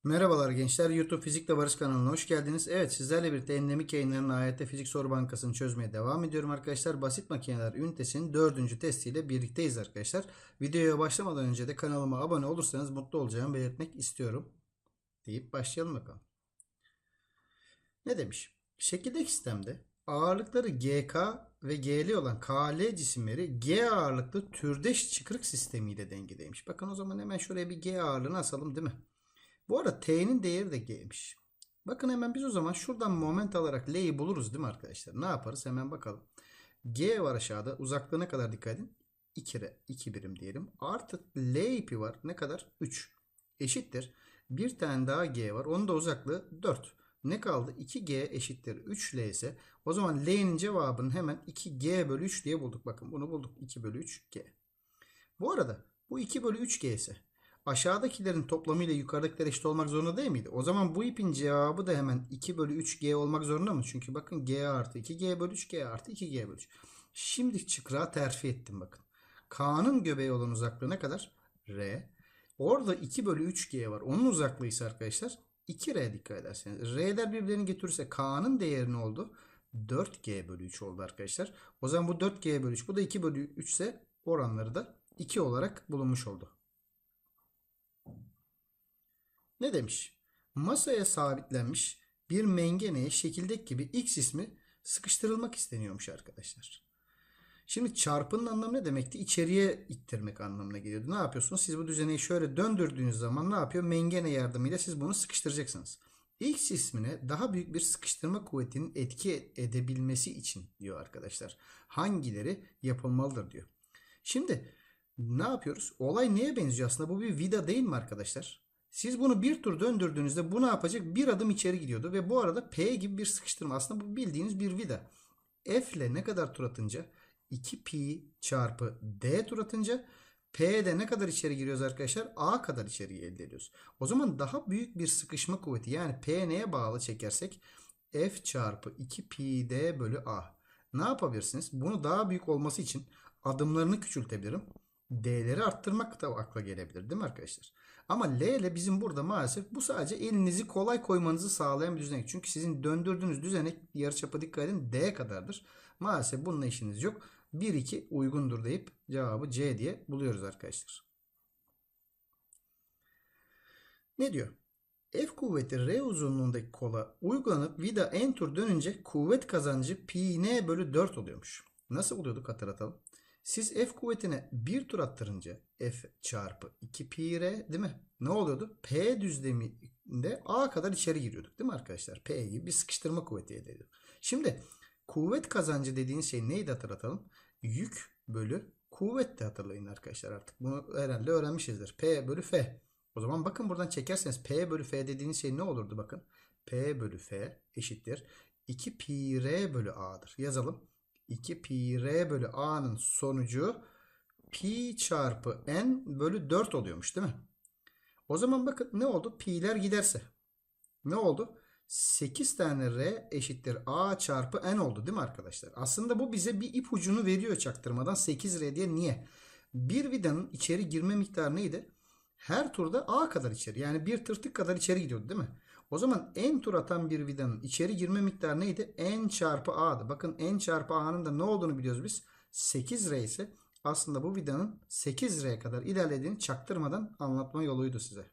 Merhabalar gençler, YouTube Fizikle Barış kanalına hoş geldiniz. Evet, sizlerle birlikte endemik yayınlarının AYT Fizik Soru Bankası'nı çözmeye devam ediyorum arkadaşlar. Basit makineler ünitesinin 4. testiyle birlikteyiz arkadaşlar. Videoya başlamadan önce de kanalıma abone olursanız mutlu olacağımı belirtmek istiyorum. Deyip başlayalım bakalım. Ne demiş? Şekildeki sistemde ağırlıkları GK ve GL olan KL cisimleri G ağırlıklı türdeş çıkrık sistemiyle dengedeymiş. Bakın o zaman hemen şuraya bir G ağırlığını asalım değil mi? Bu arada T'nin değeri de G'miş. Bakın hemen biz o zaman şuradan moment alarak L'yi buluruz değil mi arkadaşlar? Ne yaparız? Hemen bakalım. G var aşağıda. Uzaklığına kadar dikkat edin. 2 birim diyelim. Artı L ipi var. Ne kadar? 3. Eşittir. Bir tane daha G var. Onun da uzaklığı 4. Ne kaldı? 2G eşittir 3L ise o zaman L'nin cevabını hemen 2G bölü 3 diye bulduk. Bakın bunu bulduk. 2 bölü 3G. Bu arada bu 2 bölü 3G ise aşağıdakilerin toplamı ile yukarıdakiler eşit olmak zorunda değil miydi? O zaman bu ipin cevabı da hemen 2 bölü 3G olmak zorunda mı? Çünkü bakın G artı 2G bölü 3G artı 2G bölü 3. Şimdi çıkrağı terfi ettim bakın. K'nın göbeği olan uzaklığı ne kadar? R. Orada 2 bölü 3G var. Onun uzaklığı ise arkadaşlar 2R dikkat ederseniz. R'ler birbirlerini götürürse K'nın değeri ne oldu? 4G bölü 3 oldu arkadaşlar. O zaman bu 4G bölü 3. Bu da 2 bölü 3 ise oranları da 2 olarak bulunmuş oldu. Ne demiş? Masaya sabitlenmiş bir mengeneye şekildeki gibi X ismi sıkıştırılmak isteniyormuş arkadaşlar. Şimdi çarpının anlamı ne demekti? İçeriye ittirmek anlamına geliyordu. Ne yapıyorsunuz? Siz bu düzeneyi şöyle döndürdüğünüz zaman ne yapıyor? Mengene yardımıyla siz bunu sıkıştıracaksınız. X ismine daha büyük bir sıkıştırma kuvvetinin etki edebilmesi için diyor arkadaşlar. Hangileri yapılmalıdır diyor. Şimdi ne yapıyoruz? Olay neye benziyor aslında? Bu bir vida değil mi arkadaşlar? Siz bunu bir tur döndürdüğünüzde bu ne yapacak? Bir adım içeri gidiyordu ve bu arada P gibi bir sıkıştırma. Aslında bu bildiğiniz bir vida. F ile ne kadar tur atınca? 2pi çarpı D tur atınca P'de ne kadar içeri giriyoruz arkadaşlar? A kadar içeri elde ediyoruz. O zaman daha büyük bir sıkışma kuvveti yani P neye bağlı çekersek F çarpı 2pi D bölü A. Ne yapabilirsiniz? Bunu daha büyük olması için adımlarını küçültebilirim. D'leri arttırmak da akla gelebilir değil mi arkadaşlar? Ama L ile bizim burada maalesef bu sadece elinizi kolay koymanızı sağlayan bir düzenek. Çünkü sizin döndürdüğünüz düzenek yarıçapı dikkat edin D kadardır. Maalesef bununla işiniz yok. 1-2 uygundur deyip cevabı C diye buluyoruz arkadaşlar. Ne diyor? F kuvveti R uzunluğundaki kola uygulanıp vida en tur dönünce kuvvet kazancı pi n bölü 4 oluyormuş. Nasıl buluyorduk hatırlatalım. Siz F kuvvetine bir tur attırınca F çarpı 2 pi r değil mi? Ne oluyordu? P düzleminde A kadar içeri giriyorduk değil mi arkadaşlar? P gibi bir sıkıştırma kuvveti elde ediyorduk. Şimdi kuvvet kazancı dediğiniz şey neydi hatırlatalım? Yük bölü kuvvet de hatırlayın arkadaşlar artık. Bunu herhalde öğrenmişizdir. P bölü F. O zaman bakın buradan çekerseniz P bölü F dediğiniz şey ne olurdu bakın. P bölü F eşittir 2 pi R bölü A'dır. Yazalım. 2 pi R bölü A'nın sonucu pi çarpı N bölü 4 oluyormuş değil mi? O zaman bakın ne oldu? Pi'ler giderse. Ne oldu? 8 tane R eşittir A çarpı N oldu değil mi arkadaşlar? Aslında bu bize bir ipucunu veriyor çaktırmadan 8R diye. Niye? Bir vidanın içeri girme miktarı neydi? Her turda A kadar içeri. Yani bir tırtık kadar içeri gidiyordu değil mi? O zaman N tur atan bir vidanın içeri girme miktarı neydi? N çarpı A'dı. Bakın N çarpı A'nın da ne olduğunu biliyoruz biz. 8R ise aslında bu vidanın 8R kadar ilerlediğini çaktırmadan anlatma yoluydu size.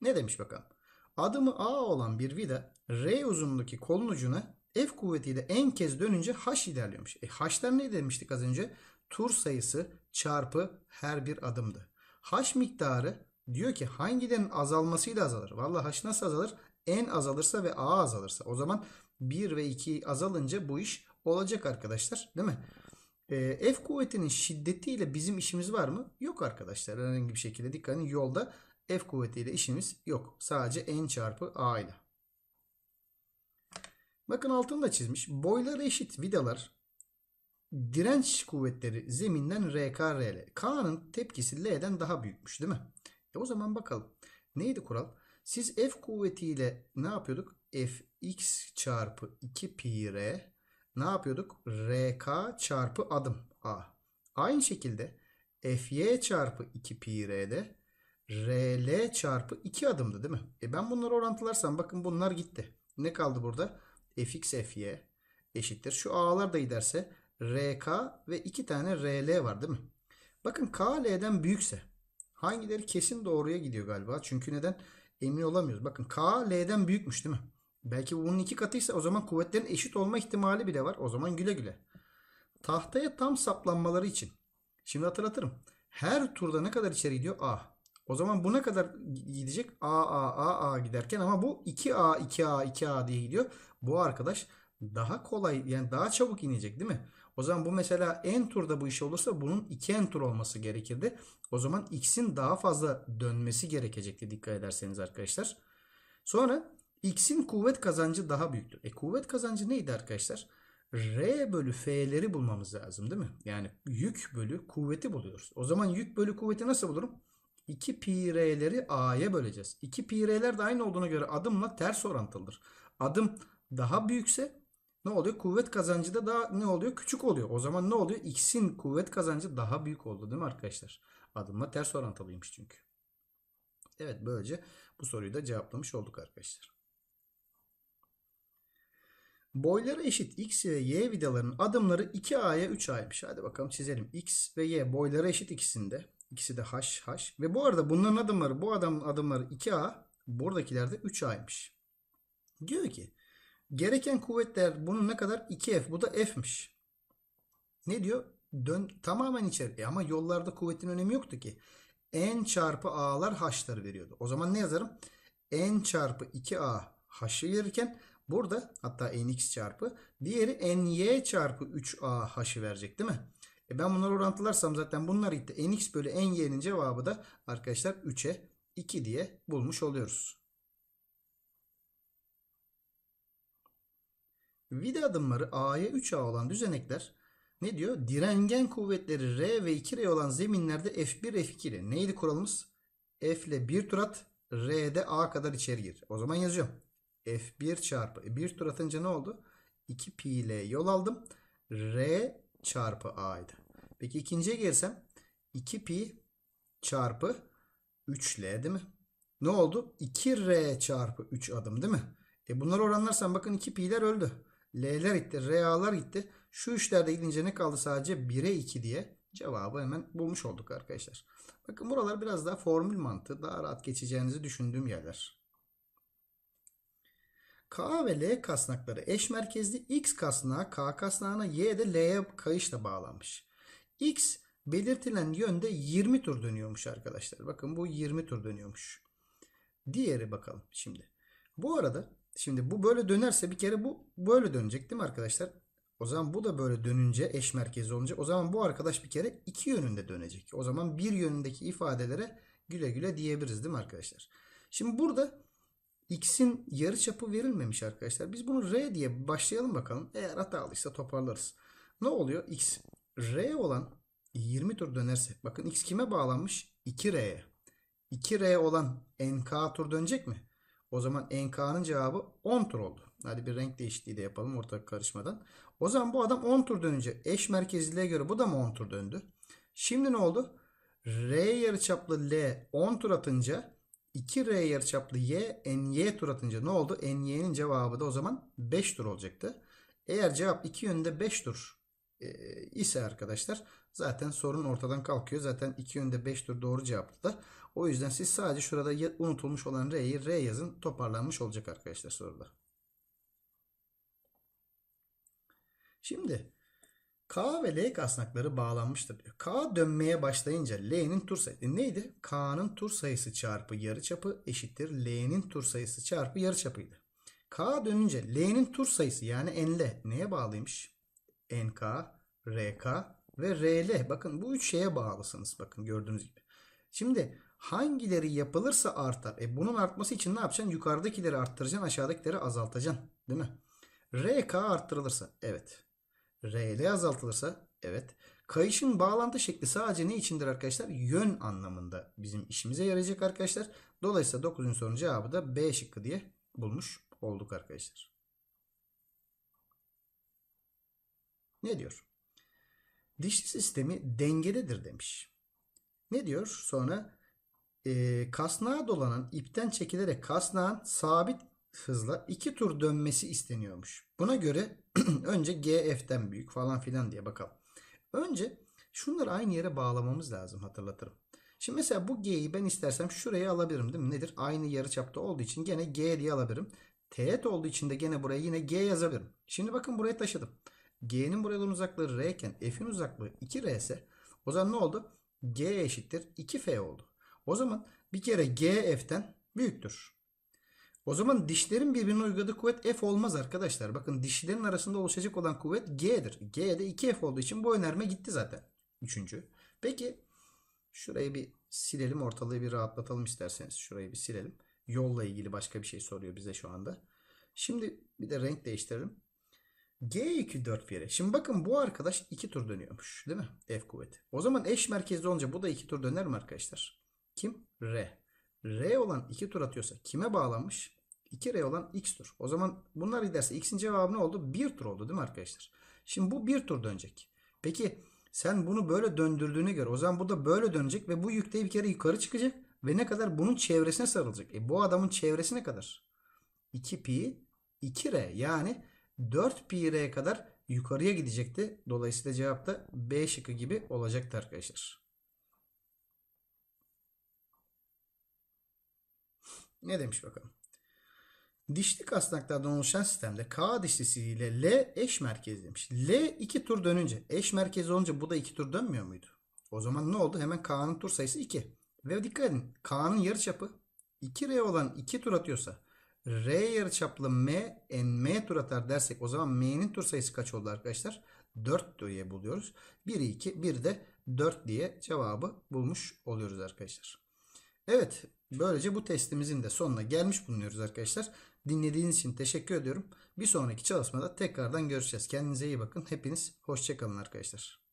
Ne demiş bakalım? Adımı A olan bir vida R uzunluğundaki kolun ucuna F kuvvetiyle en kez dönünce H ilerliyormuş. H'lar ne demiştik az önce? Tur sayısı çarpı her bir adımdı. H miktarı diyor ki hangilerinin azalmasıyla azalır? Vallahi H nasıl azalır? N azalırsa ve A azalırsa. O zaman 1 ve 2 azalınca bu iş olacak arkadaşlar. Değil mi? F kuvvetinin şiddetiyle bizim işimiz var mı? Yok arkadaşlar. Herhangi bir şekilde dikkat edin. Yolda F kuvvetiyle işimiz yok. Sadece N çarpı A ile. Bakın altını da çizmiş. Boyları eşit vidalar direnç kuvvetleri zeminden RKRL. K'nın tepkisi L'den daha büyükmüş değil mi? O zaman bakalım. Neydi kural? Siz F kuvvetiyle ne yapıyorduk? Fx çarpı 2 pi r ne yapıyorduk? RK çarpı adım A. Aynı şekilde Fy çarpı 2 pi r'de RL çarpı 2 adımdı değil mi? Ben bunları orantılarsam bakın bunlar gitti. Ne kaldı burada? Fx fy eşittir. Şu a'lar da giderse RK ve 2 tane RL var değil mi? Bakın K L'den büyükse hangileri kesin doğruya gidiyor galiba. Çünkü neden? Emin olamıyoruz. Bakın K L'den büyükmüş değil mi? Belki bunun 2 katıysa o zaman kuvvetlerin eşit olma ihtimali bile var. O zaman güle güle. Tahtaya tam saplanmaları için. Şimdi hatırlatırım. Her turda ne kadar içeri gidiyor? A. O zaman bu ne kadar gidecek? A giderken ama bu 2A 2A 2A diye gidiyor. Bu arkadaş daha kolay yani daha çabuk inecek değil mi? O zaman bu mesela n turda bu iş olursa bunun 2n tur olması gerekirdi. O zaman x'in daha fazla dönmesi gerekecekti dikkat ederseniz arkadaşlar. Sonra x'in kuvvet kazancı daha büyüktür. Kuvvet kazancı neydi arkadaşlar? R bölü F'leri bulmamız lazım değil mi? Yani yük bölü kuvveti buluyoruz. O zaman yük bölü kuvveti nasıl bulurum? 2 pi R'leri A'ya böleceğiz. 2 pi R'ler de aynı olduğuna göre adımla ters orantılıdır. Adım daha büyükse ne oluyor? Kuvvet kazancı da daha ne oluyor? Küçük oluyor. O zaman ne oluyor? X'in kuvvet kazancı daha büyük oldu değil mi arkadaşlar? Adımla ters orantılıymış çünkü. Evet, böylece bu soruyu da cevaplamış olduk arkadaşlar. Boyları eşit x ve y vidalarının adımları 2a'ya 3a'ymış. Hadi bakalım çizelim. X ve y boyları eşit ikisinde. İkisi de h. Ve bu arada bunların adımları, bu adamın adımları 2a, buradakiler de 3a'ymış. Diyor ki gereken kuvvetler bunun ne kadar? 2F. Bu da F'miş. Ne diyor? Dön tamamen içeri. Ama yollarda kuvvetin önemi yoktu ki. N çarpı A'lar H'ları veriyordu. O zaman ne yazarım? N çarpı 2A H'ı verirken burada hatta NX çarpı diğeri NY çarpı 3A H'ı verecek değil mi? Ben bunları orantılarsam zaten bunlar gitti. NX bölü NY'nin cevabı da arkadaşlar 3'e 2 diye bulmuş oluyoruz. Vida adımları A'ya 3A olan düzenekler ne diyor? Direngen kuvvetleri R ve 2R olan zeminlerde F1 F2 ile. Neydi kuralımız? F ile 1 tur at. R'de A kadar içeri gir. O zaman yazıyorum. F1 çarpı 1 tur atınca ne oldu? 2 pi ile yol aldım. R çarpı A'ydı. Peki ikinciye gelsem 2 pi çarpı 3L değil mi? Ne oldu? 2R çarpı 3 adım değil mi? Bunları oranlarsan bakın 2 pi'ler öldü. L'ler gitti. R'lar gitti. Şu üçlerde gidince ne kaldı? Sadece 1'e 2 diye cevabı hemen bulmuş olduk arkadaşlar. Bakın buralar biraz daha formül mantığı. Daha rahat geçeceğinizi düşündüğüm yerler. K ve L kasnakları eş merkezli. X kasnağı K kasnağına, Y de L'ye kayışla bağlanmış. X belirtilen yönde 20 tur dönüyormuş arkadaşlar. Bakın bu 20 tur dönüyormuş. Diğeri bakalım şimdi. Bu arada şimdi bu böyle dönerse bir kere bu böyle dönecek değil mi arkadaşlar? O zaman bu da böyle dönünce eş merkezi olunca o zaman bu arkadaş bir kere iki yönünde dönecek. O zaman bir yönündeki ifadelere güle güle diyebiliriz değil mi arkadaşlar? Şimdi burada x'in yarıçapı verilmemiş arkadaşlar. Biz bunu r diye başlayalım bakalım. Eğer hatalıysa toparlarız. Ne oluyor? X r olan 20 tur dönerse bakın x kime bağlanmış? 2r'ye. 2R olan NK tur dönecek mi? O zaman NK'nın cevabı 10 tur oldu. Hadi bir renk değişikliği de yapalım ortak karışmadan. O zaman bu adam 10 tur dönünce eş merkezliliğe göre bu da mı 10 tur döndü? Şimdi ne oldu? R yarıçaplı L 10 tur atınca 2R yarıçaplı Y NY tur atınca ne oldu? NY'nin cevabı da o zaman 5 tur olacaktı. Eğer cevap iki yönde 5 tur ise arkadaşlar zaten sorun ortadan kalkıyor. Zaten iki yönde 5 tur doğru cevaptı da. O yüzden siz sadece şurada unutulmuş olan R'yi R yazın, toparlanmış olacak arkadaşlar soruda. Şimdi K ve L kasnakları bağlanmıştır diyor. K dönmeye başlayınca L'nin tur sayısı neydi? K'nın tur sayısı çarpı yarıçapı eşittir L'nin tur sayısı çarpı yarıçapıydı. K dönünce L'nin tur sayısı yani NL neye bağlıymış? NK, RK ve RL. Bakın bu üç şeye bağlısınız. Bakın gördüğünüz gibi. Şimdi hangileri yapılırsa artar. Bunun artması için ne yapacaksın? Yukarıdakileri arttıracaksın, aşağıdakileri azaltacaksın. Değil mi? RK arttırılırsa evet. RL azaltılırsa evet. Kayışın bağlantı şekli sadece ne içindir arkadaşlar? Yön anlamında bizim işimize yarayacak arkadaşlar. Dolayısıyla 9. sorunun cevabı da B şıkkı diye bulmuş olduk arkadaşlar. Ne diyor? Dişli sistemi dengededir demiş. Ne diyor? Sonra Kasnağa dolanan ipten çekilerek kasnağın sabit hızla 2 tur dönmesi isteniyormuş. Buna göre önce GF'den büyük falan filan diye bakalım. Önce şunları aynı yere bağlamamız lazım, hatırlatırım. Şimdi mesela bu G'yi ben istersem şuraya alabilirim değil mi? Nedir? Aynı yarıçapta olduğu için gene G diye alabilirim. Teğet olduğu için de gene buraya yine G yazabilirim. Şimdi bakın buraya taşıdım. G'nin buradan uzaklığı R iken F'in uzaklığı 2R ise o zaman ne oldu? G eşittir 2F oldu. O zaman bir kere G F'ten büyüktür. O zaman dişlerin birbirine uyguladığı kuvvet F olmaz arkadaşlar. Bakın dişlerin arasında oluşacak olan kuvvet G'dir. G'de 2F olduğu için bu önerme gitti zaten. Üçüncü. Peki şurayı bir silelim, ortalığı bir rahatlatalım isterseniz. Şurayı bir silelim. Yolla ilgili başka bir şey soruyor bize şu anda. Şimdi bir de renk değiştirelim. G 4 bir yere. Şimdi bakın bu arkadaş 2 tur dönüyormuş. Değil mi? F kuvveti. O zaman eş merkezli olunca bu da 2 tur döner mi arkadaşlar? Kim? R. R olan 2 tur atıyorsa kime bağlanmış? 2R olan X tur. O zaman bunlar giderse X'in cevabı ne oldu? 1 tur oldu değil mi arkadaşlar? Şimdi bu 1 tur dönecek. Peki sen bunu böyle döndürdüğüne göre o zaman bu da böyle dönecek ve bu yükte bir kere yukarı çıkacak ve ne kadar bunun çevresine sarılacak. Bu adamın çevresi ne kadar? 2 pi 2R yani 4 pi R kadar yukarıya gidecekti. Dolayısıyla cevap da B şıkkı gibi olacaktı arkadaşlar. Ne demiş bakalım. Dişli kasnaklardan oluşan sistemde K dişlisi ile L eş merkez demiş. L 2 tur dönünce eş merkez olunca bu da 2 tur dönmüyor muydu? O zaman ne oldu? Hemen K'nın tur sayısı 2. Ve dikkat edin K'nın yarıçapı 2R olan 2 tur atıyorsa R yarıçaplı M M tur atar dersek o zaman M'nin tur sayısı kaç oldu arkadaşlar? 4 diye buluyoruz. 1'i 2 bir de 4 diye cevabı bulmuş oluyoruz arkadaşlar. Evet, böylece bu testimizin de sonuna gelmiş bulunuyoruz arkadaşlar. Dinlediğiniz için teşekkür ediyorum. Bir sonraki çalışmada tekrardan görüşeceğiz. Kendinize iyi bakın. Hepiniz hoşça kalın arkadaşlar.